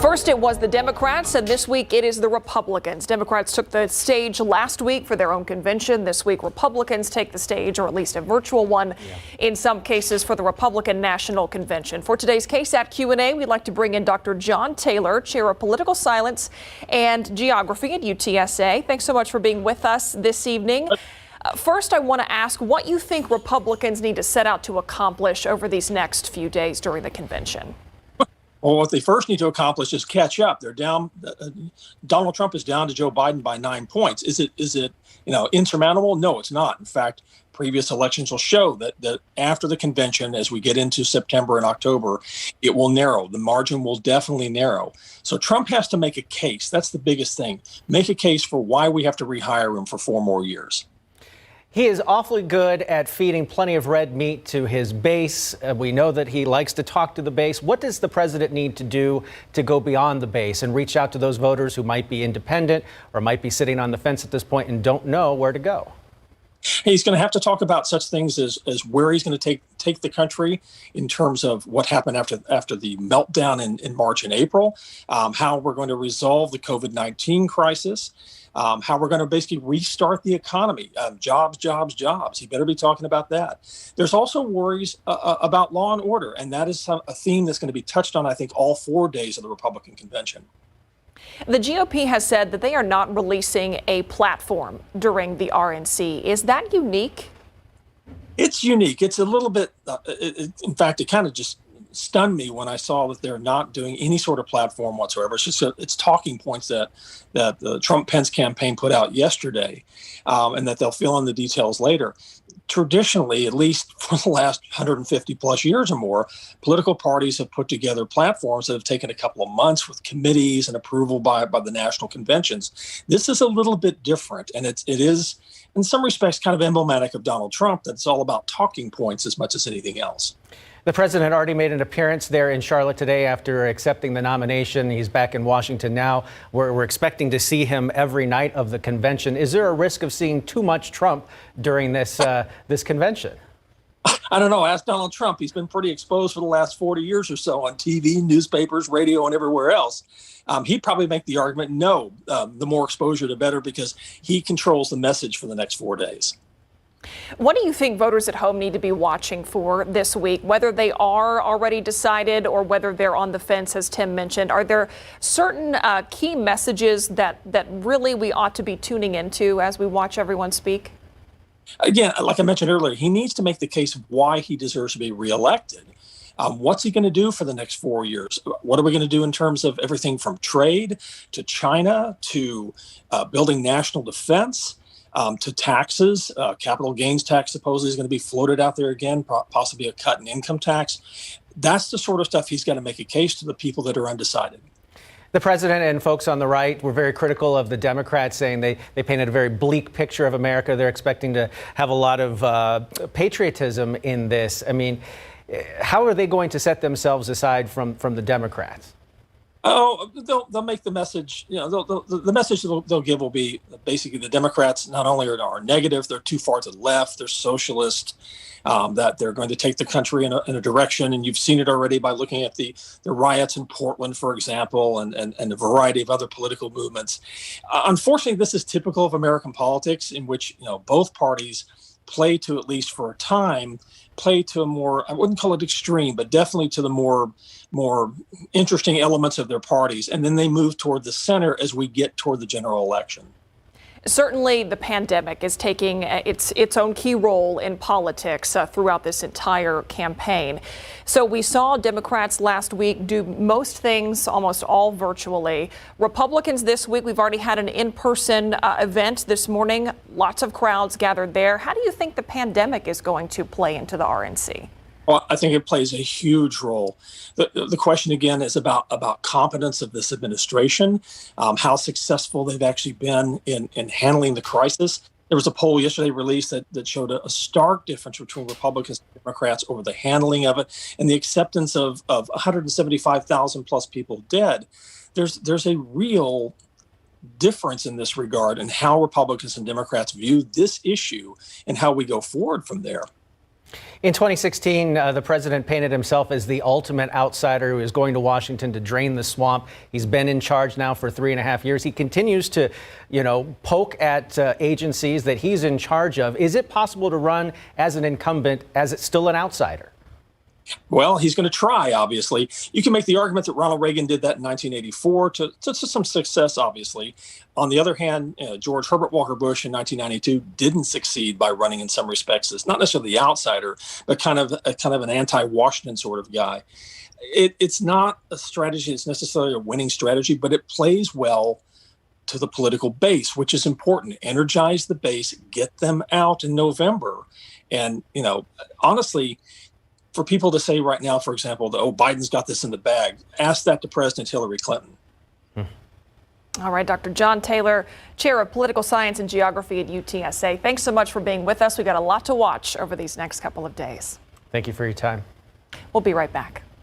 First, it was the Democrats, and this week it is the Republicans. Democrats took the stage last week for their own convention. This week, Republicans take the stage, or at least a virtual one, in some cases, for the Republican National Convention. For today's KSAT Q&A, we'd like to bring in Dr. John Taylor, Chair of Political Science and Geography at UTSA. Thanks so much for being with us this evening. First, I want to ask what you think Republicans need to set out to accomplish over these next few days during the convention. Well, what they first need to accomplish is catch up. They're down. Donald Trump is down to Joe Biden by 9 points. Is it insurmountable? No, it's not. In fact, previous elections will show that after the convention, as we get into September and October, it will narrow. The margin will definitely narrow. So Trump has to make a case. That's the biggest thing. Make a case for why we have to rehire him for 4 more years. He is awfully good at feeding plenty of red meat to his base. We know that he likes to talk to the base. What does the president need to do to go beyond the base and reach out to those voters who might be independent or might be sitting on the fence at this point and don't know where to go? He's going to have to talk about such things as where he's going to take the country in terms of what happened after the meltdown in March and April, how we're going to resolve the COVID-19 crisis, how we're going to basically restart the economy, jobs. He better be talking about that. There's also worries about law and order, and that is a theme that's going to be touched on, I think, all 4 days of the Republican convention. The GOP has said that they are not releasing a platform during the RNC. Is that unique? It's unique. It's a little bit, in fact, it kind of just stunned me when I saw that they're not doing any sort of platform whatsoever. It's just it's talking points that the Trump-Pence campaign put out yesterday, and that they'll fill in the details later. Traditionally, at least for the last 150 plus years or more, political parties have put together platforms that have taken a couple of months with committees and approval by the national conventions. This is a little bit different, and it is, in some respects, kind of emblematic of Donald Trump, that it's all about talking points as much as anything else. The president already made an appearance there in Charlotte today after accepting the nomination. He's back in Washington now. We're expecting to see him every night of the convention. Is there a risk of seeing too much Trump during this convention? I don't know. Ask Donald Trump. He's been pretty exposed for the last 40 years or so on TV, newspapers, radio, and everywhere else. He'd probably make the argument, no, the more exposure, the better, because he controls the message for the next 4 days. What do you think voters at home need to be watching for this week, whether they are already decided or whether they're on the fence, as Tim mentioned? Are there certain key messages that really we ought to be tuning into as we watch everyone speak? Again, like I mentioned earlier, he needs to make the case of why he deserves to be reelected. What's he going to do for the next 4 years? What are we going to do in terms of everything from trade to China to building national defense? To taxes, capital gains tax supposedly is going to be floated out there again, possibly a cut in income tax. That's the sort of stuff he's got to make a case to the people that are undecided. The president and folks on the right were very critical of the Democrats, saying they painted a very bleak picture of America. They're expecting to have a lot of patriotism in this. I mean, how are they going to set themselves aside from the Democrats? Oh, they'll make the message. The message they'll give will be basically the Democrats not only are negative, they're too far to the left, they're socialist, that they're going to take the country in a direction. And you've seen it already by looking at the riots in Portland, for example, and a variety of other political movements. Unfortunately, this is typical of American politics, in which both parties play to, at least for a time, play to a more, I wouldn't call it extreme, but definitely to the more interesting elements of their parties. And then they move toward the center as we get toward the general election. Certainly, the pandemic is taking its own key role in politics throughout this entire campaign. So we saw Democrats last week do most things, almost all virtually. Republicans this week, we've already had an in-person event this morning. Lots of crowds gathered there. How do you think the pandemic is going to play into the RNC? Well, I think it plays a huge role. The question, again, is about competence of this administration, how successful they've actually been in handling the crisis. There was a poll yesterday released that showed a stark difference between Republicans and Democrats over the handling of it and the acceptance of 175,000 plus people dead. There's a real difference in this regard in how Republicans and Democrats view this issue and how we go forward from there. In 2016, the president painted himself as the ultimate outsider who is going to Washington to drain the swamp. He's been in charge now for 3.5 years. He continues to, poke at agencies that he's in charge of. Is it possible to run as an incumbent as it's still an outsider? Well, he's going to try, obviously. You can make the argument that Ronald Reagan did that in 1984 to some success, obviously. On the other hand, George Herbert Walker Bush in 1992 didn't succeed by running in some respects as not necessarily the outsider, but kind of an anti-Washington sort of guy. It's not a strategy. It's necessarily a winning strategy, but it plays well to the political base, which is important. Energize the base, get them out in November. And, honestly, for people to say right now, for example, that, Biden's got this in the bag, ask that to President Hillary Clinton. All right, Dr. John Taylor, Chair of Political Science and Geography at UTSA. Thanks so much for being with us. We've got a lot to watch over these next couple of days. Thank you for your time. We'll be right back.